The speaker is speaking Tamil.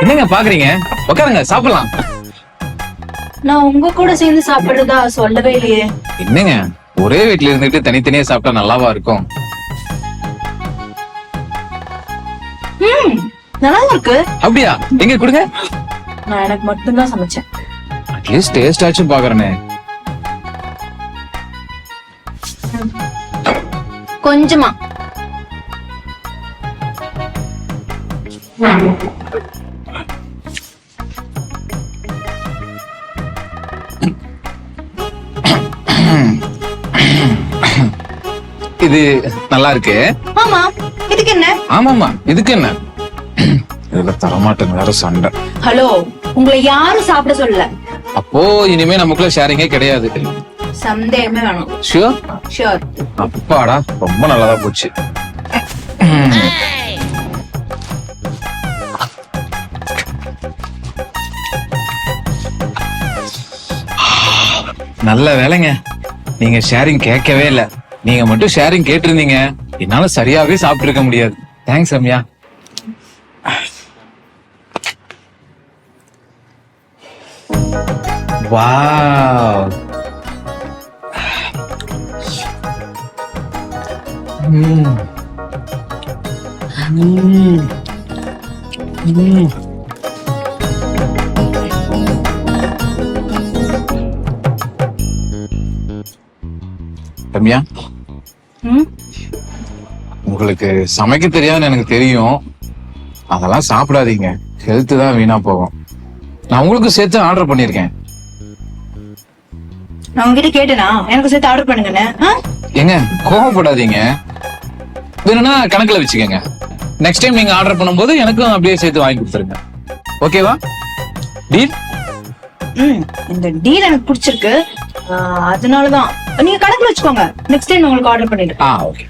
என்னங்க பாக்குறீங்க? உட்காருங்க, சாப்பிடலாம். நான் உங்க கூட சேர்ந்து சாப்பிடுறதா சொல்லவே இல்லையே. என்னங்க ஒரே வீட்டுல இருந்துட்டு தனித்தனியா சாப்பிட்டா நல்லாவா இருக்கும்? நல்லா இருக்கு. அப்படியா? எங்க கொடுங்க. நான் எனக்கு மட்டும்தான் சமைச்சேன். அட்லீஸ்ட் டேஸ்ட் ஆச்சும் பாக்குறேனே. கொஞ்சமா. இது நல்லா இருக்கு. ஆமா, இதுக்கு என்ன? ஆமாமா, இதுக்கு என்ன? இதுல தரமாட்டேன் வேற சண்டை. ஹலோ, உங்களை யாரும் சாப்பிட சொல்லல. அப்போ இனிமே நமக்குள்ள ஷேரிங்கே கிடையாது. சந்தேகமே வேணும். ஷூர்? ஷூர். அப்பாடா, ரொம்ப நல்லதா போச்சு. நல்ல வேலைங்க, நீங்க ஷேரிங் கேட்கவே இல்ல. நீங்க மட்டும் ஷேரிங் கேட்டிருந்தீங்க, என்னால சரியாவே சாப்பிட்டு இருக்க முடியாது. தேங்க்ஸ் ரம்யா. வாவ். ரம்யா, உங்களுக்கு சமைக்க தெரியாதுன்னு எனக்கு தெரியும். அதெல்லாம் சாப்பிடாதீங்க, ஹெல்த் தான் வீணா போகும். நான் உங்களுக்கு சேர்த்து ஆர்டர் பண்ணிருக்கேன். நான் உங்ககிட்ட கேட்டேனா எனக்கு சேர்த்து ஆர்டர் பண்ணுங்கன்னு? ஏங்க கோவப்படாதீங்க, வேணும்னா கணக்குல வச்சுக்கோங்க. நெக்ஸ்ட் டைம் நீங்க ஆர்டர் பண்ணும்போது எனக்கும் அப்படியே சேர்த்து வாங்கி கொடுத்துருங்க. ஓகேவா? டீல்? இந்த டீல் எனக்கு பிடிச்சிருக்கு. அதனாலதான் நீங்க கணக்குல வச்சுக்கோங்க. நெக்ஸ்ட் டைம் உங்களுக்கு ஆர்டர் பண்ணிடுறேன். ஓகே.